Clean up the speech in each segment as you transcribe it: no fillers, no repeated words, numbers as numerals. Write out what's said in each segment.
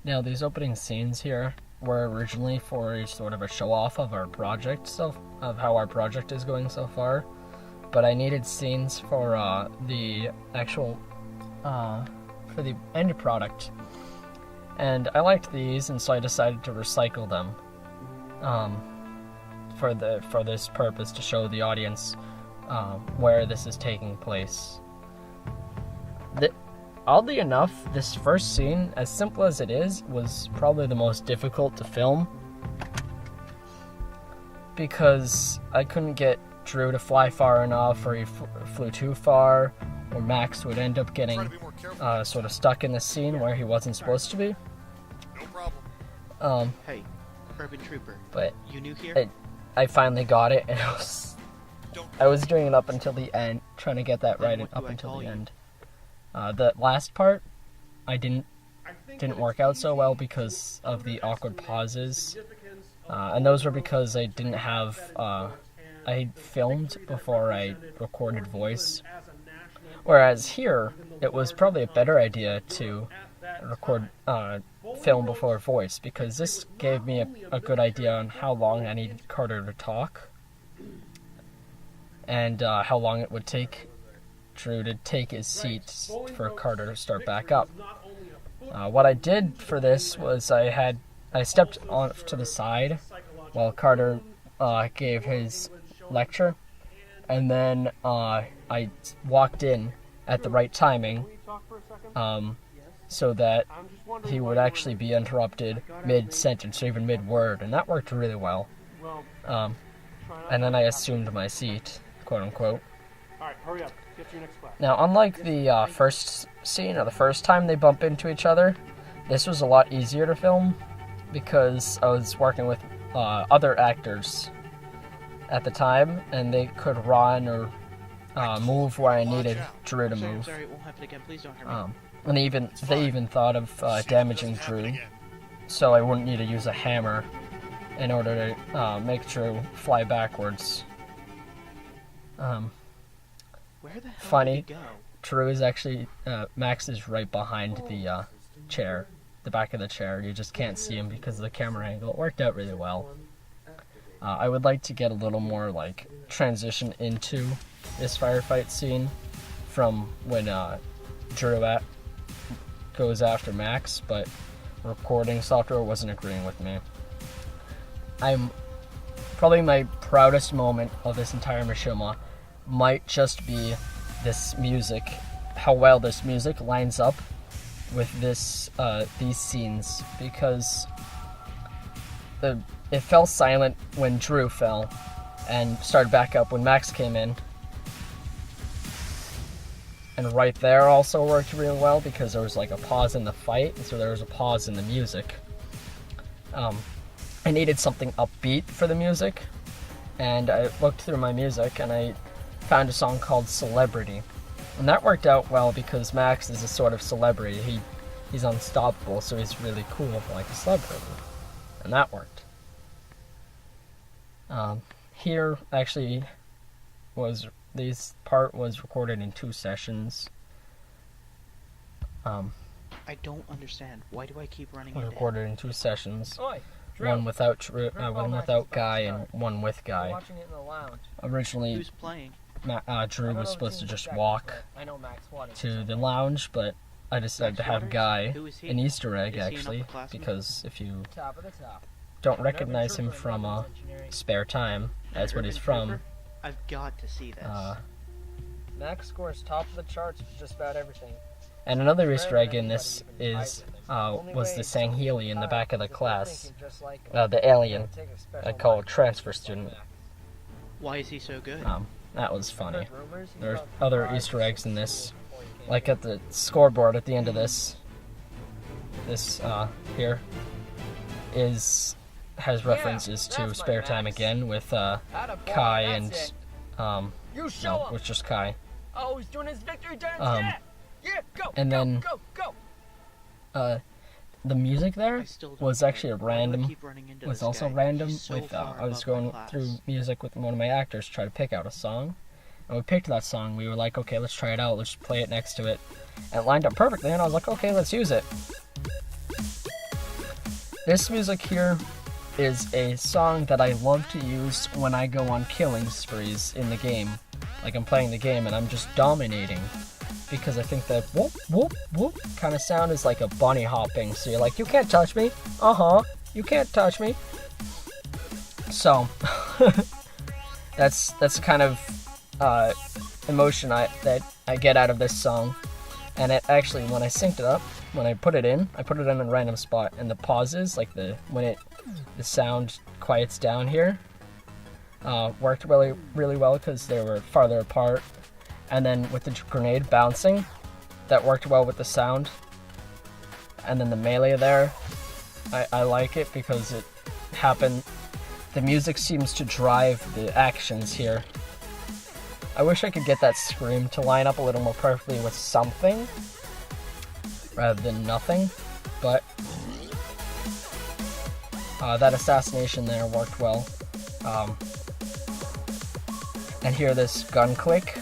Now, these opening scenes here were originally for a sort of a show-off of our project, of how our project is going so far. But I needed scenes for the actual, for the end product. And I liked these, and so I decided to recycle them for this purpose, to show the audience where this is taking place. Oddly enough, this first scene, as simple as it is, was probably the most difficult to film, because I couldn't get Drew to fly far enough, or he flew too far, or Max would end up getting sort of stuck in the scene where he wasn't supposed to be. No problem. Hey, Urban Trooper. But you new here? I finally got it, and I was doing it up until the end, trying to get that right up until the end. The last part, I didn't work out so well because of the awkward pauses, and those were because I didn't have, I filmed before I recorded voice, whereas here, it was probably a better idea to film before voice, because this gave me a good idea on how long I needed Carter to talk, and how long it would take Drew to take his seat for Carter to start back up. What I did for this was I stepped off to the side while Carter gave his lecture, and then I walked in at the right timing, so that he would actually be interrupted mid-sentence or even mid-word, and that worked really well. And then I assumed my seat, quote-unquote. Alright, hurry up. Get to your next class. Now, unlike the first scene, or the first time they bump into each other, this was a lot easier to film, because I was working with other actors at the time, and they could run or move where I needed Drew to move. Sorry, it won't happen again. Please don't hurt me. And they even thought of damaging Drew, so I wouldn't need to use a hammer in order to make Drew fly backwards. Where the hell Funny, did he go? Drew is actually, Max is right behind the chair, the back of the chair. You just can't see him because of the camera angle. It worked out really well. I would like to get a little more, like, transition into this firefight scene from when Drew goes after Max, but recording software wasn't agreeing with me. Probably my proudest moment of this entire Machinima might just be this music, how well this music lines up with these scenes, because it fell silent when Drew fell and started back up when Max came in. And right there also worked really well, because there was like a pause in the fight, and so there was a pause in the music. I needed something upbeat for the music, and I looked through my music and I found a song called Celebrity. And that worked out well because Max is a sort of celebrity. He's unstoppable, so he's really cool like a celebrity. And that worked. Here, actually, this part was recorded in 2 sessions. I don't understand. Why do I keep running into Recorded in 2 sessions. Oi, Drew. One without Guy and one with Guy. Watching it in the lounge. Originally, Who's playing? Drew was supposed to just walk to the lounge, but I decided to have Guy, Who is he? an Easter egg Is he an actually, upperclassman? because if you Top of the top. don't recognize him from Spare Time, that's what he's from, I've got to see this. Max scores top of the charts for just about everything. and another Easter egg in this was the Sangheili in the back of the class, the alien, I call it transfer student. Why is he so good? That was funny. There's other Easter eggs in this, like at the scoreboard at the end of this here has references to Spare Time again with Kai and no, with just Kai. Oh, he's doing his victory dance. Yeah, go. And then go. the music there was actually also random. So With far I was above my going class. through music with one of my actors to try to pick out a song, and we picked that song. We were like, okay, let's try it out. Let's play it next to it, and it lined up perfectly. And I was like, okay, let's use it. This music here is a song that I love to use when I go on killing sprees in the game. Like I'm playing the game and I'm just dominating. Because I think that whoop, whoop, whoop kind of sound is like a bunny hopping. So you're like, you can't touch me. You can't touch me. So, that's the kind of emotion that I get out of this song. And it actually, when I synced it up, when I put it in a random spot, and the pauses, like the sound quiets down here, worked really, really well because they were farther apart. And then with the grenade bouncing, that worked well with the sound. And then the melee there, I like it because it happened. The music seems to drive the actions here. I wish I could get that scream to line up a little more perfectly with something rather than nothing, but that assassination there worked well. And here this gun click.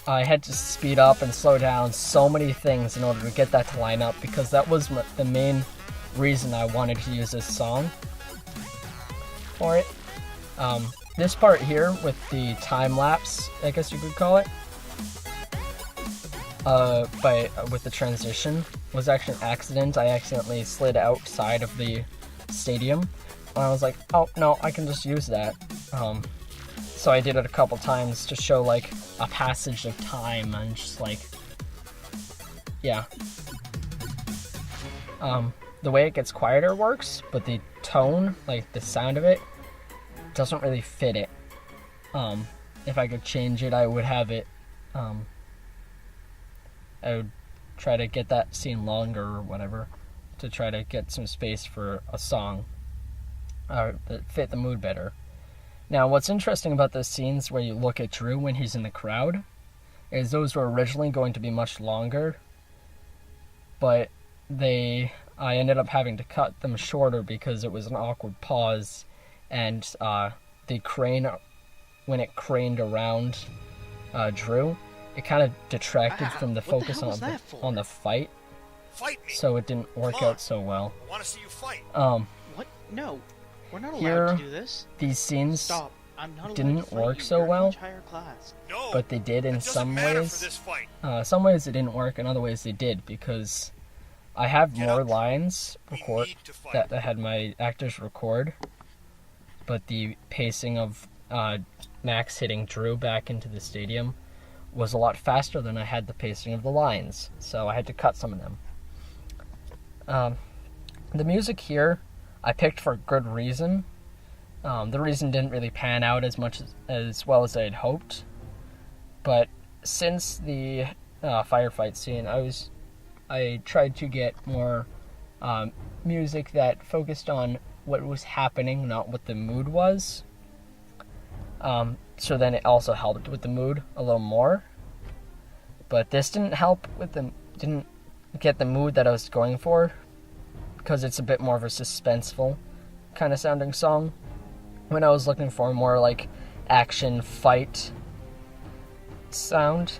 I had to speed up and slow down so many things in order to get that to line up because that was the main reason I wanted to use this song for it. This part here with the time lapse, I guess you could call it, with the transition was actually an accident. I accidentally slid outside of the stadium. And I was like, oh no, I can just use that. So I did it a couple times to show like a passage of time and just like, yeah. The way it gets quieter works, but the tone, like the sound of it, doesn't really fit it. If I could change it, I would have it, I would try to get that scene longer or whatever to try to get some space for a song that fit the mood better. Now, what's interesting about those scenes where you look at Drew when he's in the crowd is those were originally going to be much longer, but I ended up having to cut them shorter because it was an awkward pause. And the crane, when it craned around Drew, it kind of detracted from the focus on the fight. Fight me. So it didn't work out so well. I want to see you fight. What? No. We're not Here, allowed to do this. These scenes Stop. I'm not allowed didn't to fight work you. so You're well, much higher class. No. but they did in it doesn't some matter ways. For this fight. Some ways it didn't work, in other ways they did, because I have Get more up. lines We record need to fight. that I had my actors record, but the pacing of Max hitting Drew back into the stadium was a lot faster than I had the pacing of the lines, so I had to cut some of them. The music here I picked for good reason. The reason didn't really pan out as well as I had hoped, but since the firefight scene, I tried to get more music that focused on what was happening, not what the mood was. So then it also helped with the mood a little more. But this didn't didn't get the mood that I was going for, because it's a bit more of a suspenseful kind of sounding song. When I was looking for more like action fight sound.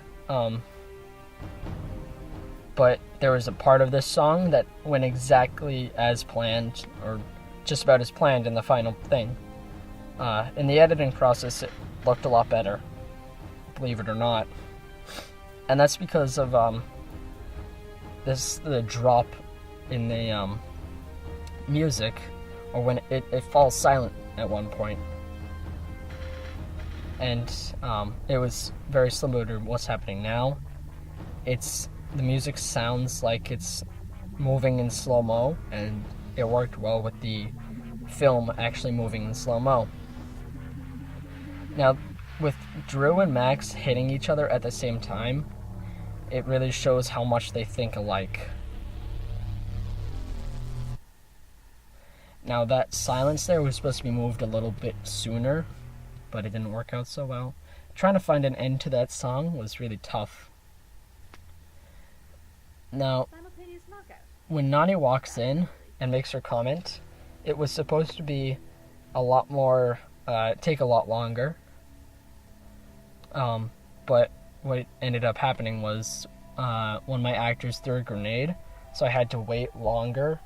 But there was a part of this song that went exactly as planned, or just about as planned in the final thing. In the editing process, it looked a lot better, believe it or not. And that's because of the drop in the music, or when it falls silent at one point. And it was very similar to what's happening now. The music sounds like it's moving in slow-mo, and it worked well with the film actually moving in slow-mo. Now, with Drew and Max hitting each other at the same time, it really shows how much they think alike. Now, that silence there was supposed to be moved a little bit sooner, but it didn't work out so well. Trying to find an end to that song was really tough. Now, when Nadia walks in and makes her comment, it was supposed to be a lot more, take a lot longer. But what ended up happening was one of my actors threw a grenade, so I had to wait longer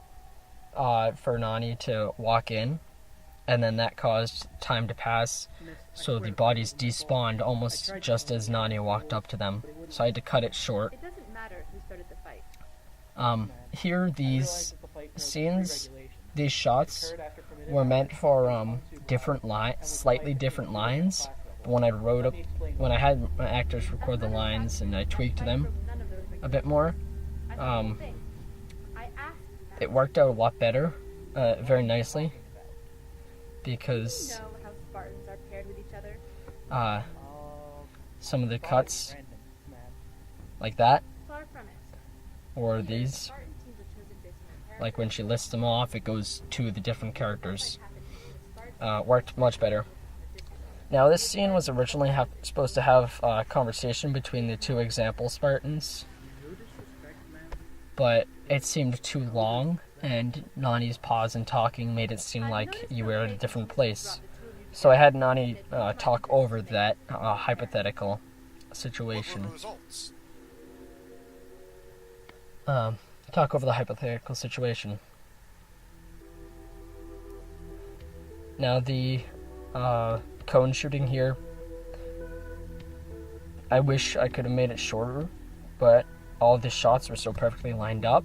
for Nani to walk in, and then that caused time to pass, so the bodies despawned almost just as Nani walked up to them. So I had to cut it short. It doesn't matter who started the fight. Here, these scenes, these shots were meant for slightly different lines. But when I had my actors record the lines and I tweaked them a bit more, it worked out a lot better, very nicely, because You know how Spartans are paired with each other? some of the cuts like that, Far from it. or these, Spartan teams are chosen based on their like when she lists them off, it goes to the different characters. happened to the Spartans. Worked much better. Now, this scene was originally supposed to have a conversation between the two example Spartans, but it seemed too long, and Nani's pause in talking made it seem like you were at a different place. So I had Nani talk over that hypothetical What were situation. the results? Talk over the hypothetical situation. Now, the cone shooting here, I wish I could have made it shorter, but all of the shots were so perfectly lined up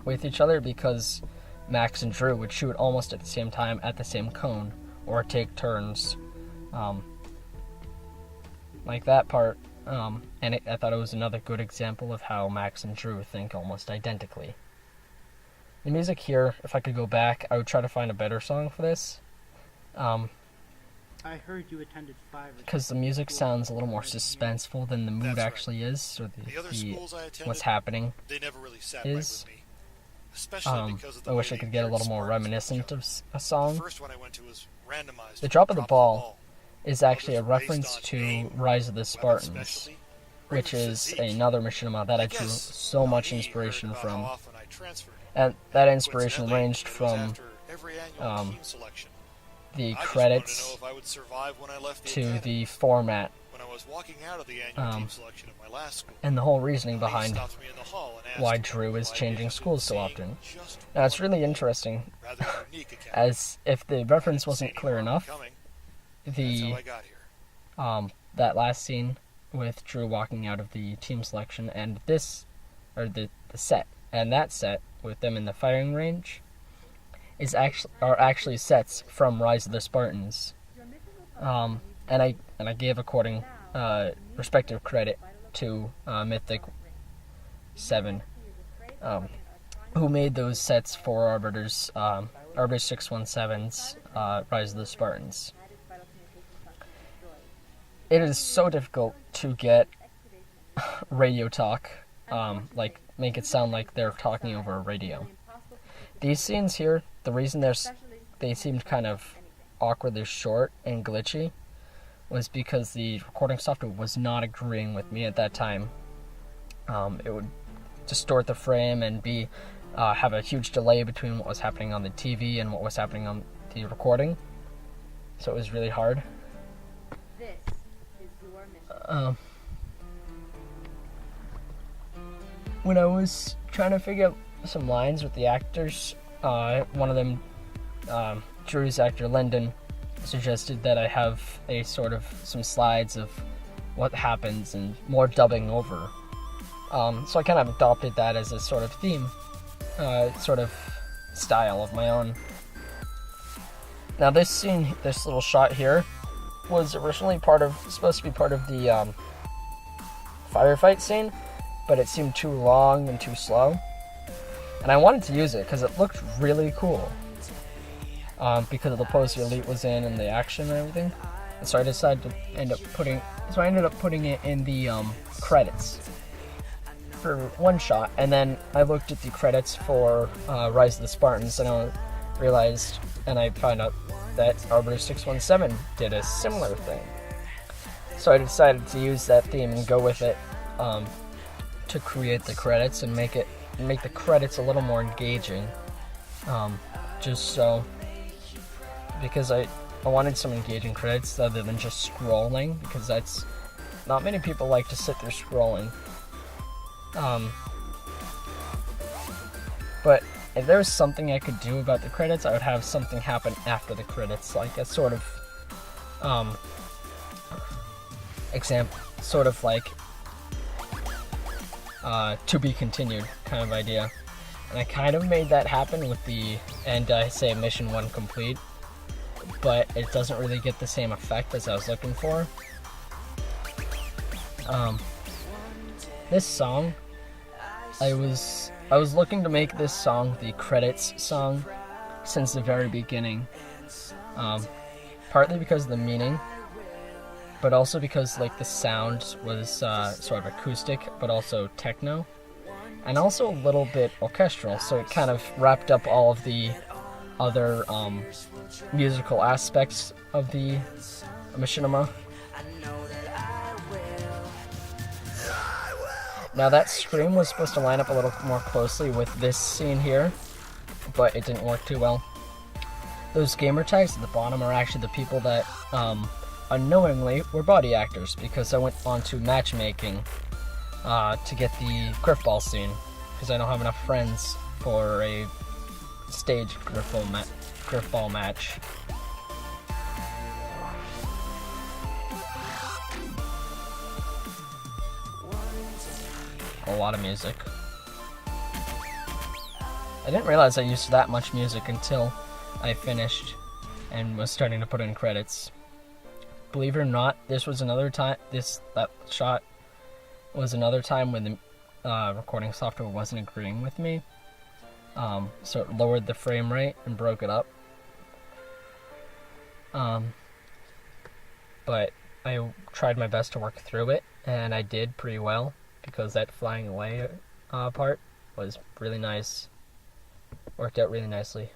with each other because Max and Drew would shoot almost at the same time at the same cone, or take turns, like that part. And I thought it was another good example of how Max and Drew think almost identically. The music here, if I could go back, I would try to find a better song for this. I heard you attended 5 or Because the music sounds a little more suspenseful than the mood That's right. actually is, or The other schools I attended, what's happening. they never really sat is, right with me. Especially because of the I wish way I could they get a paired little more Spartans with reminiscent each of other. a The song. first one I went to was randomized. The Drop of the Drop Ball is actually a Others were based reference on to aim, Rise of the weapon Spartans, specialty, or which even is physique. another machinima that I drew guess so much Nani inspiration heard about from. how often I transferred. And that inspiration Coincidentally, ranged it was from after every annual team selection. the I just wanted to know credits if I would survive when I left the to academy. the format When I was walking out of the annual team selection of my last school, and the whole reasoning Nani behind stopped me in the hall and asked why me Drew is if I changing interested schools in so seeing often. just Now, it's one really more interesting, rather unique academy. as if the reference wasn't Seeing clear harm enough, coming, that's how the I got here. that last scene with Drew walking out of the team selection and this, or the set, and that set with them in the firing range, are actually sets from Rise of the Spartans. And I gave according respective credit to Mythic 7, who made those sets for Arbiter's Arbiter 617's Rise of the Spartans. It is so difficult to get radio talk, like make it sound like they're talking over a radio. These scenes here, the reason they seemed kind of awkwardly short and glitchy was because the recording software was not agreeing with me at that time. It would distort the frame and have a huge delay between what was happening on the TV and what was happening on the recording. So it was really hard. This is your mission. When I was trying to figure out some lines with the actors, one of them, Drew's actor Lyndon, suggested that I have some slides of what happens and more dubbing over. So I kind of adopted that as a sort of theme, sort of style of my own. Now this scene, this little shot here, was originally supposed to be part of the firefight scene, but it seemed too long and too slow. And I wanted to use it because it looked really cool. Because of the pose the elite was in and the action and everything. And so I decided to I ended up putting it in the credits for one shot. And then I looked at the credits for Rise of the Spartans, and I realized, and I found out that Arbiter 617 did a similar thing. So I decided to use that theme and go with it to create the credits and make the credits a little more engaging. Because I wanted some engaging credits other than just scrolling, because that's not many people like to sit there scrolling. But if there was something I could do about the credits, I would have something happen after the credits, like a sort of to be continued kind of idea. And I kind of made that happen with the end, I say mission 1 complete, but it doesn't really get the same effect as I was looking for. This song, I was looking to make this song the credits song since the very beginning. Partly because of the meaning, but also because like the sound was sort of acoustic, but also techno, and also a little bit orchestral. So it kind of wrapped up all of the other musical aspects of the Machinima. Now that scream was supposed to line up a little more closely with this scene here, but it didn't work too well. Those gamer tags at the bottom are actually the people that unknowingly were body actors, because I went on to matchmaking to get the griffball scene, because I don't have enough friends for a stage griffball match. A lot of music. I didn't realize I used that much music until I finished and was starting to put in credits. Believe it or not, this was another time. That shot was another time when the recording software wasn't agreeing with me, so it lowered the frame rate and broke it up. But I tried my best to work through it, and I did pretty well, because that flying away part was really nice. Worked out really nicely.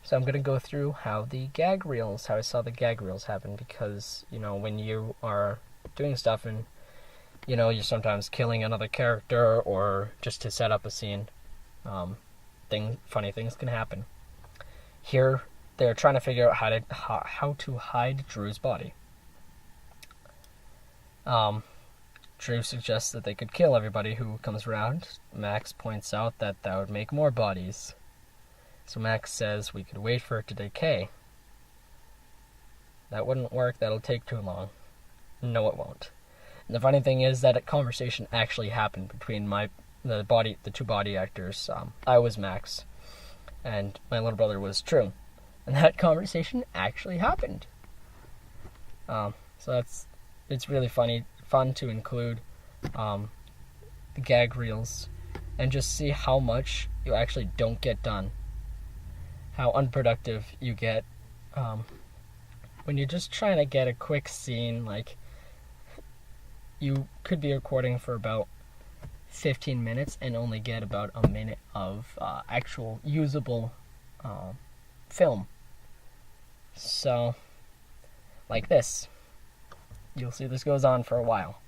So I'm going to go through how I saw the gag reels happen, because, when you are doing stuff and, you're sometimes killing another character or just to set up a scene, funny things can happen. Here, they're trying to figure out how to hide Drew's body. Drew suggests that they could kill everybody who comes around. Max points out that would make more bodies. So Max says we could wait for it to decay. That wouldn't work, that'll take too long. No, it won't. And the funny thing is that a conversation actually happened between the two body actors. I was Max, and my little brother was Drew. And that conversation actually happened. So it's really fun to include the gag reels and just see how much you actually don't get done. How unproductive you get when you're just trying to get a quick scene. Like, you could be recording for about 15 minutes and only get about a minute of actual usable film. So, like this. You'll see this goes on for a while.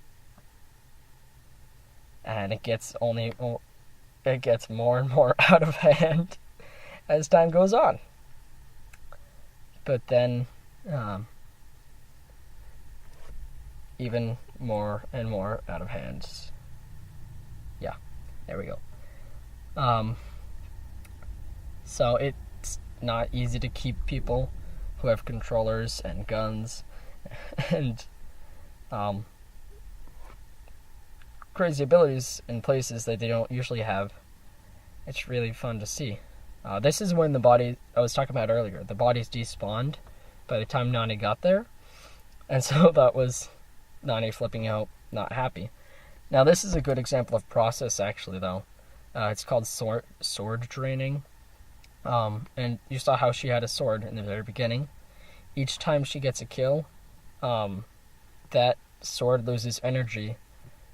And it gets more and more out of hand as time goes on. But then, even more and more out of hand. Yeah, there we go. So it's not easy to keep people who have controllers and guns and crazy abilities in places that they don't usually have. It's really fun to see. This is when the body I was talking about earlier, the bodies despawned by the time Nadia got there. And so that was Nadia flipping out, not happy. Now this is a good example of process, actually, though. It's called sword draining. And you saw how she had a sword in the very beginning. Each time she gets a kill, that sword loses energy.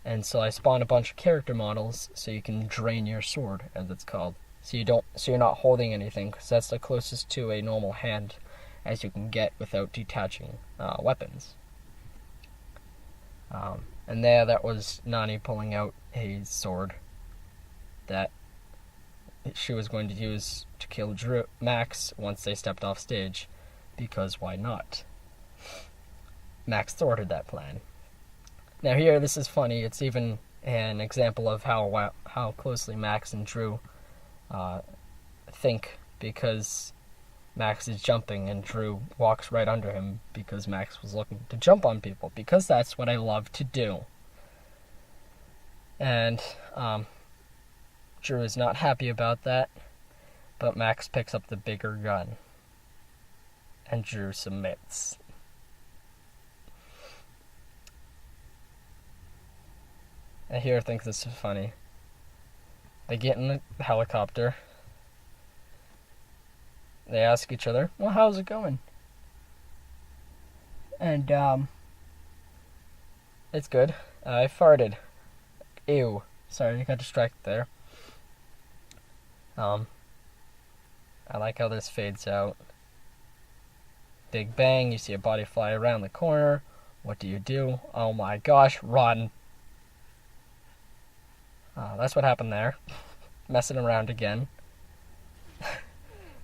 And so I spawned a bunch of character models so you can drain your sword, as it's called. So you're not holding anything, because that's the closest to a normal hand as you can get without detaching weapons. And that was Nani pulling out a sword that she was going to use to kill Max once they stepped off stage, because why not? Max thwarted that plan. Now here, this is funny. It's even an example of how closely Max and Drew think, because Max is jumping and Drew walks right under him because Max was looking to jump on people, because that's what I love to do. And Drew is not happy about that, but Max picks up the bigger gun and Drew submits. And here I think this is funny. They get in the helicopter. They ask each other, well, how's it going? And, it's good. I farted. Ew. Sorry, I got distracted there. I like how this fades out. Big bang, you see a body fly around the corner. What do? Oh my gosh, run. That's what happened there. Messing around again.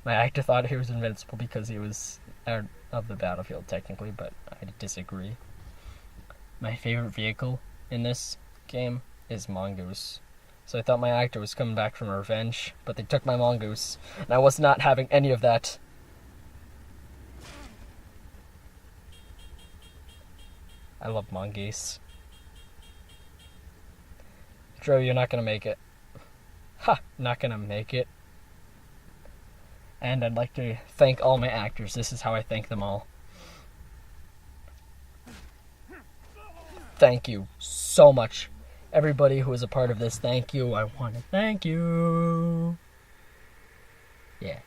My actor thought he was invincible because he was out of the battlefield, technically, but I disagree. My favorite vehicle in this game is Mongoose. So I thought my actor was coming back from revenge, but they took my Mongoose, and I was not having any of that. I love Mongoose. Drew, you're not gonna make it. Ha! Not gonna make it. And I'd like to thank all my actors. This is how I thank them all. Thank you so much. Everybody who was a part of this, thank you. I want to thank you. Yeah.